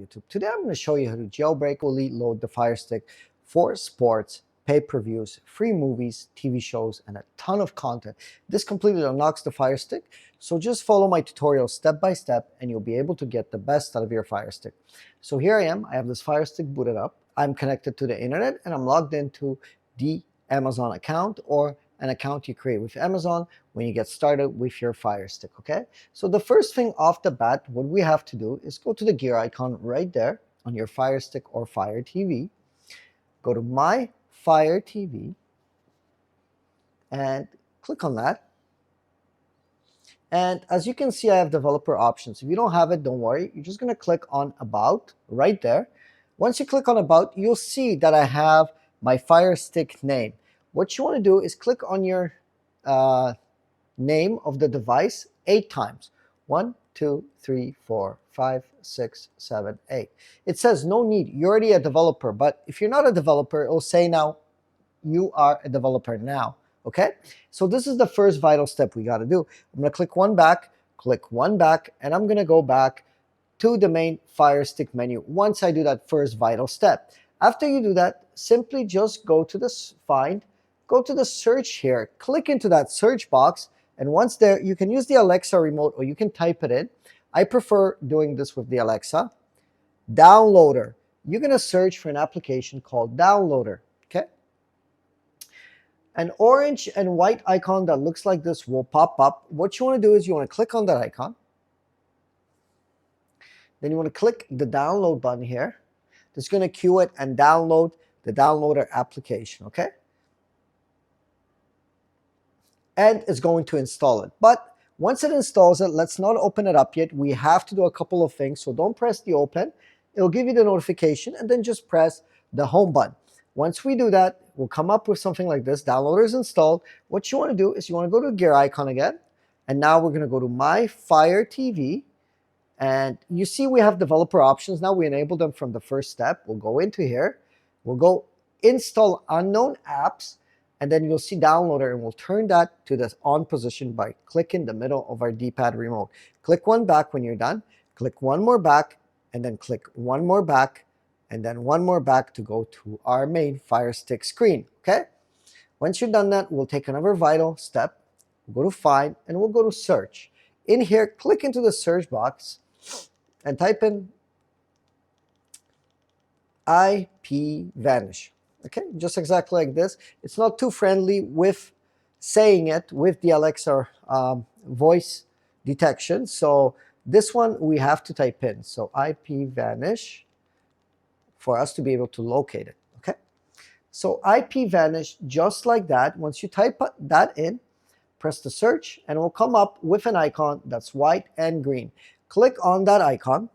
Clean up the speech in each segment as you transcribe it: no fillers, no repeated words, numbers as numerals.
YouTube. Today I'm going to show you how to jailbreakfully load the Firestick for sports, pay-per-views, free movies, TV shows, and a ton of content. This completely unlocks the Firestick, so just follow my tutorial step by step and you'll be able to get the best out of your Firestick. So here I am, I have this Firestick booted up, I'm connected to the internet, and I'm logged into the Amazon account or an account you create with Amazon when you get started with your Firestick, okay? So the first thing off the bat, what we have to do is go to the gear icon right there on your Firestick or Fire TV. Go to My Fire TV and click on that. And as you can see, I have developer options. If you don't have it, don't worry. You're just going to click on About right there. Once you click on About, you'll see that I have my Firestick name. What you want to do is click on your name of the device 8 times. 1, 2, 3, 4, 5, 6, 7, 8. It says no need, you're already a developer, but if you're not a developer, it'll say now you are a developer now, okay? So this is the first vital step we got to do. I'm going to click one back, and I'm going to go back to the main Firestick menu once I do that first vital step. After you do that, simply just go to this find, go to the search here, click into that search box, and once there, you can use the Alexa remote or you can type it in. I prefer doing this with the Alexa. Downloader. You're going to search for an application called Downloader, okay? An orange and white icon that looks like this will pop up. What you want to do is you want to click on that icon. Then you want to click the download button here. It's going to queue it and download the Downloader application, okay? And it's going to install it. But once it installs it, let's not open it up yet. We have to do a couple of things. So don't press the open. It'll give you the notification and then just press the home button. Once we do that, we'll come up with something like this. Downloader is installed. What you want to do is you want to go to gear icon again. And now we're going to go to My Fire TV. And you see we have developer options. Now we enable them from the first step. We'll go into here. We'll go install unknown apps. And then you'll see Downloader, and we'll turn that to the on position by clicking the middle of our D-pad remote. Click one back when you're done. Click one more back, and then click one more back, and then one more back to go to our main Firestick screen, okay? Once you've done that, we'll take another vital step. We'll go to Find, and we'll go to Search. In here, click into the search box and type in IP Vanish. Okay, just exactly like this. It's not too friendly with saying it with the Alexa voice detection. So this one we have to type in. So IP Vanish for us to be able to locate it. Okay, so IP Vanish just like that. Once you type that in, press the search and it will come up with an icon that's white and green. Click on that icon,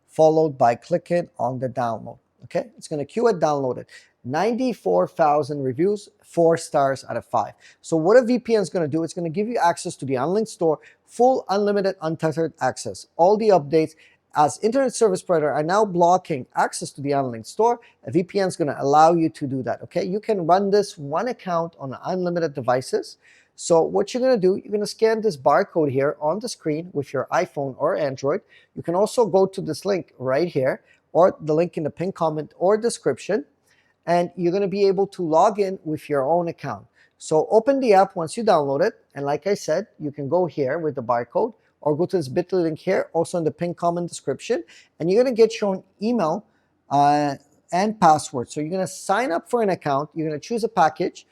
followed by clicking on the download. Okay, it's going to queue it, download it. 94,000 reviews, 4 stars out of 5. So what a VPN is going to do, it's going to give you access to the unlinked store, full unlimited untethered access. All the updates as internet service provider are now blocking access to the unlinked store. A VPN is going to allow you to do that. Okay, you can run this one account on unlimited devices. So what you're going to do, you're going to scan this barcode here on the screen with your iPhone or Android. You can also go to this link right here or the link in the pinned comment or description. And you're going to be able to log in with your own account. So open the app once you download it. And like I said, you can go here with the barcode or go to this bit.ly link here, also in the pinned comment description. And you're going to get your own email and password. So you're going to sign up for an account. You're going to choose a package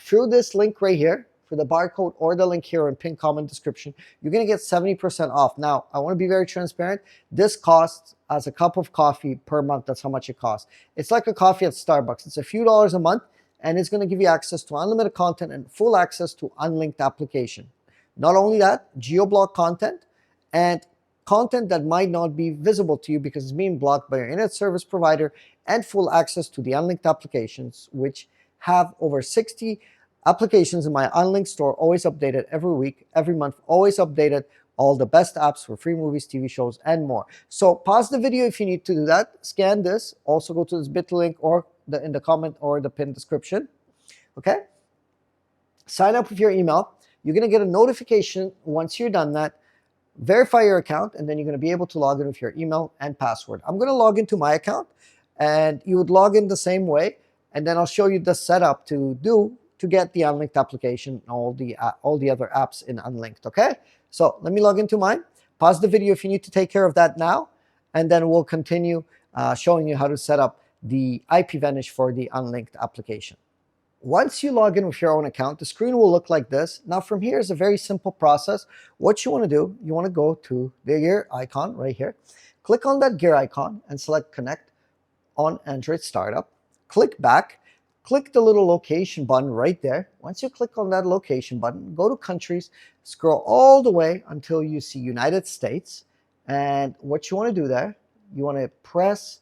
through this link right here. For the barcode or the link here in pinned comment description, you're going to get 70% off. Now, I want to be very transparent. This costs as a cup of coffee per month. That's how much it costs. It's like a coffee at Starbucks. It's a few dollars a month, and it's going to give you access to unlimited content and full access to unlinked application. Not only that, geo-block content and content that might not be visible to you because it's being blocked by your internet service provider, and full access to the unlinked applications, which have over 60 applications in my unlinked store, always updated every week, every month, always updated, all the best apps for free movies, TV shows, and more. So pause the video if you need to do that. Scan this. Also go to this bit link or in the comment or the pinned description. Okay? Sign up with your email. You're going to get a notification once you're done that verify your account, and then you're going to be able to log in with your email and password. I'm going to log into my account, and you would log in the same way, and then I'll show you the setup to get the unlinked application and all the other apps in unlinked. Okay, so let me log into mine. Pause the video if you need to take care of that now, and then we'll continue showing you how to set up the IPVanish for the unlinked application. Once you log in with your own account, the screen will look like this. Now from here is a very simple process. What you want to do, you want to go to the gear icon right here. Click on that gear icon and select Connect on Android Startup. Click back. Click the little location button right there. Once you click on that location button, go to Countries, scroll all the way until you see United States. And what you want to do there, you want to press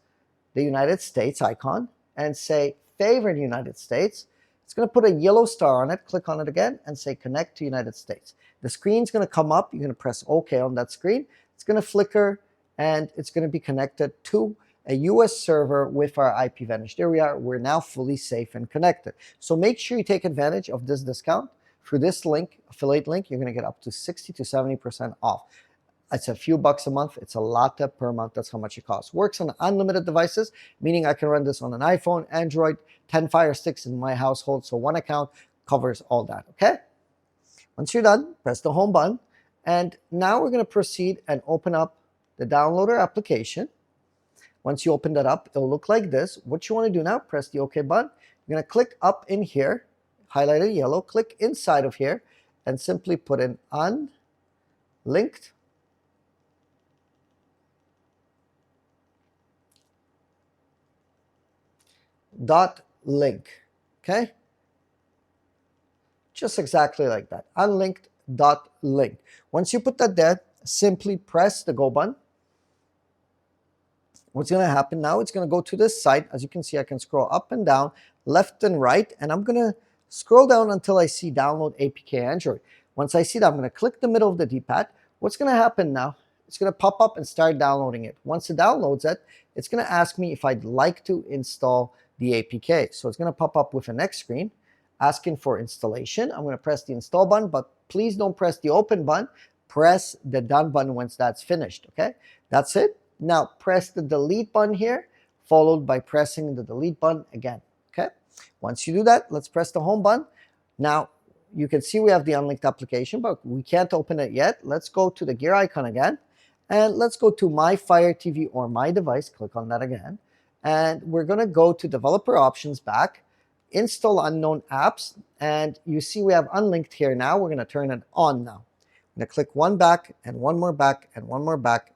the United States icon and say Favorite United States. It's going to put a yellow star on it. Click on it again and say Connect to United States. The screen's going to come up. You're going to press OK on that screen. It's going to flicker, and it's going to be connected to a US server with our IPVanish. There we are. We're now fully safe and connected. So make sure you take advantage of this discount. Through this link, affiliate link, you're going to get up to 60 to 70% off. It's a few bucks a month. It's a lot per month. That's how much it costs. Works on unlimited devices, meaning I can run this on an iPhone, Android, 10 Fire Sticks in my household. So one account covers all that, okay? Once you're done, press the home button. And now we're going to proceed and open up the downloader application. Once you open that up, it'll look like this. What you want to do now, press the OK button. You're going to click up in here, highlighted yellow, click inside of here, and simply put in unlinked .link, okay? Just exactly like that, unlinked .link. Once you put that there, simply press the go button. What's going to happen now, it's going to go to this site. As you can see, I can scroll up and down, left and right, and I'm going to scroll down until I see download APK Android. Once I see that, I'm going to click the middle of the D-pad. What's going to happen now, it's going to pop up and start downloading it. Once it downloads it, it's going to ask me if I'd like to install the APK. So it's going to pop up with a next screen asking for installation. I'm going to press the install button, but please don't press the open button. Press the done button once that's finished, okay? That's it. Now press the delete button here, followed by pressing the delete button again, okay? Once you do that, let's press the home button. Now you can see we have the unlinked application, but we can't open it yet. Let's go to the gear icon again, and let's go to My Fire TV or My Device. Click on that again. And we're going to go to developer options back, install unknown apps, and you see we have unlinked here now. We're going to turn it on now. I'm going to click one back and one more back and one more back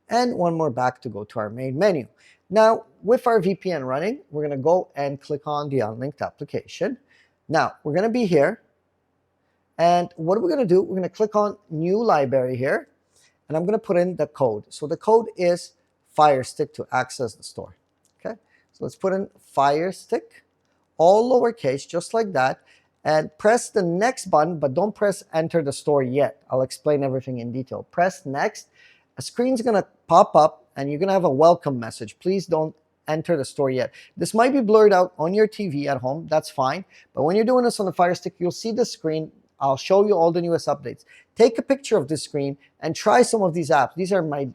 and one more back to go to our main menu. Now with our VPN running, we're going to go and click on the unlinked application. Now we're going to be here, and what are we going to do? We're going to click on new library here, and I'm going to put in the code. So the code is Firestick to access the store. Okay, so let's put in Firestick, all lowercase, just like that, and press the next button, but don't press enter the store yet. I'll explain everything in detail. Press next. A screen's going to pop up, and you're going to have a welcome message. Please don't enter the store yet. This might be blurred out on your TV at home. That's fine. But when you're doing this on the Firestick, you'll see the screen. I'll show you all the newest updates. Take a picture of this screen and try some of these apps. These are my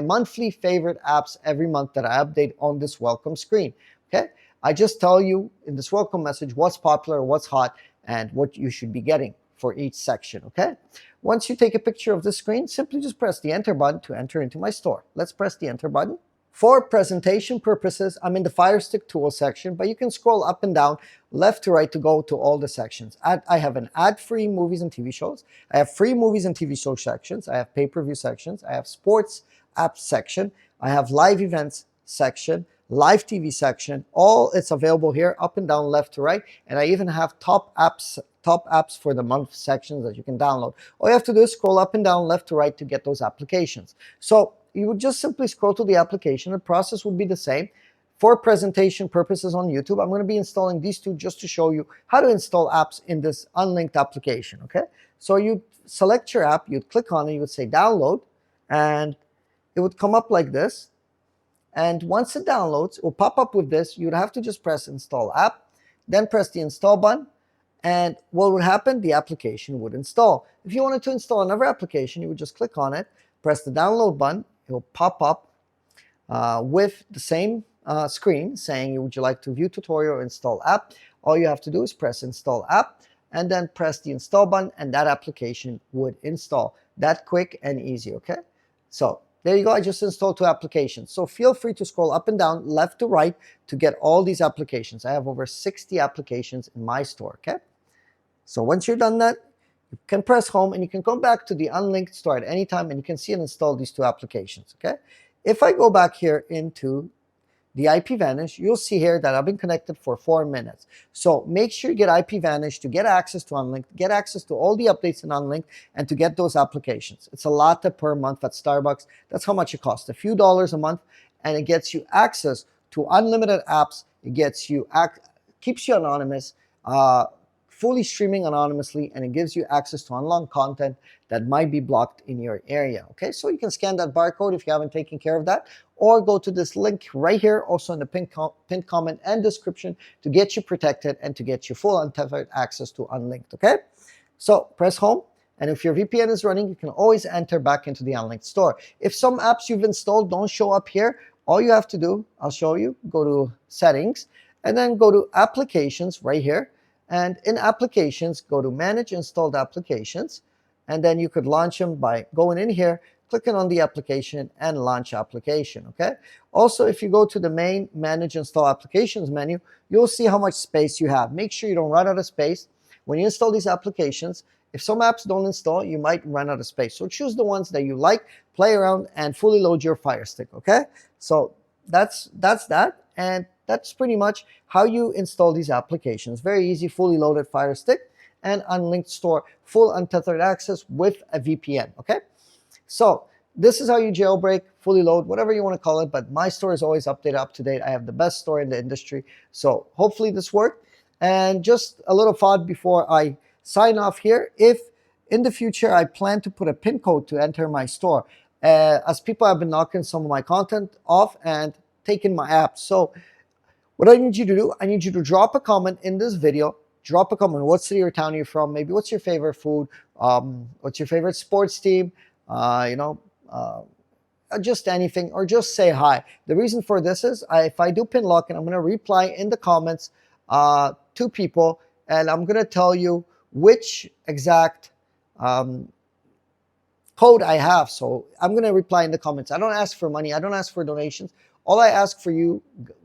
monthly favorite apps every month that I update on this welcome screen. Okay, I just tell you in this welcome message what's popular, what's hot, and what you should be getting for each section. Okay, once you take a picture of the screen, simply just press the enter button to enter into my store. Let's press the enter button. For presentation purposes, I'm in the Firestick Tools section, but you can scroll up and down, left to right to go to all the sections. I have an ad-free movies and TV shows. I have free movies and TV show sections. I have pay-per-view sections. I have sports apps section. I have live events section, live TV section. All it's available here, up and down, left to right. And I even have top apps for the month sections that you can download. All you have to do is scroll up and down, left to right to get those applications. So you would just simply scroll to the application. The process would be the same. For presentation purposes on YouTube, I'm going to be installing these two just to show you how to install apps in this unlinked application, okay? So you select your app, you'd click on it, you would say download, and it would come up like this. And once it downloads, it will pop up with this. You'd have to just press install app, then press the install button, And what would happen? The application would install. If you wanted to install another application, you would just click on it, press the download button. It will pop up with the same screen saying, would you like to view tutorial or install app? All you have to do is press install app and then press the install button, and that application would install. That quick and easy, okay? So there you go. I just installed 2 applications. So feel free to scroll up and down, left to right, to get all these applications. I have over 60 applications in my store, okay? So once you're done that, you can press home and you can go back to the unlinked store at any time, and you can see and install these 2 applications, okay? If I go back here into the IPVanish, you'll see here that I've been connected for 4 minutes. So make sure you get IPVanish to get access to Unlinked, get access to all the updates in Unlinked, and to get those applications. It's a lot per month at Starbucks. That's how much it costs, a few dollars a month, and it gets you access to unlimited apps. It gets you keeps you anonymous, fully streaming anonymously, and it gives you access to unlocked content that might be blocked in your area. Okay, so you can scan that barcode if you haven't taken care of that, or go to this link right here, also in the pinned comment and description, to get you protected and to get you full untethered access to Unlinked. Okay, so press home, and if your VPN is running, you can always enter back into the Unlinked store. If some apps you've installed don't show up here, all you have to do, I'll show you, go to settings and then go to applications right here. And in applications, go to manage installed applications, and then you could launch them by going in here, clicking on the application and launch application, okay? Also, if you go to the main manage install applications menu, you'll see how much space you have. Make sure you don't run out of space. When you install these applications, if some apps don't install, you might run out of space. So choose the ones that you like, play around, and fully load your Firestick, okay? So that's that, and that's pretty much how you install these applications. Very easy, fully loaded Firestick and Unlinked store, full untethered access with a VPN, okay? So this is how you jailbreak, fully load, whatever you want to call it, but my store is always updated, up to date. I have the best store in the industry. So hopefully this worked. And just a little thought before I sign off here, if in the future I plan to put a PIN code to enter my store, as people have been knocking some of my content off and taking my apps. So what I need you to do, I need you to drop a comment in this video. Drop a comment. What city or town you're from? Maybe what's your favorite food? What's your favorite sports team? Just anything, or just say hi. The reason for this is if I do pin lock, and I'm going to reply in the comments to people, and I'm going to tell you which exact code I have. So I'm going to reply in the comments. I don't ask for money. I don't ask for donations. All I ask for you,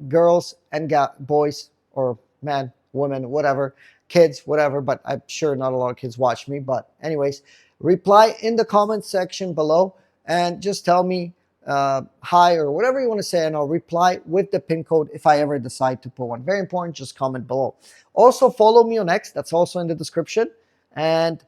girls and boys, or men, women, whatever, kids, whatever, but I'm sure not a lot of kids watch me. But anyways, reply in the comment section below and just tell me hi or whatever you want to say, and I'll reply with the pin code if I ever decide to put one. Very important, just comment below. Also, follow me on X. That's also in the description. And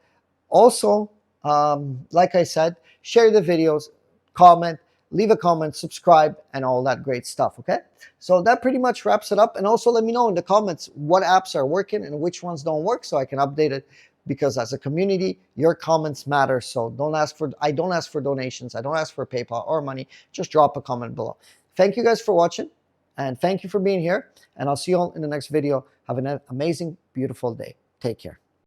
also, like I said, share the videos, comment, leave a comment, subscribe, and all that great stuff, okay? So that pretty much wraps it up. And also let me know in the comments what apps are working and which ones don't work, so I can update it, because as a community, your comments matter. So I don't ask for donations. I don't ask for PayPal or money. Just drop a comment below. Thank you guys for watching, and thank you for being here. And I'll see you all in the next video. Have an amazing, beautiful day. Take care.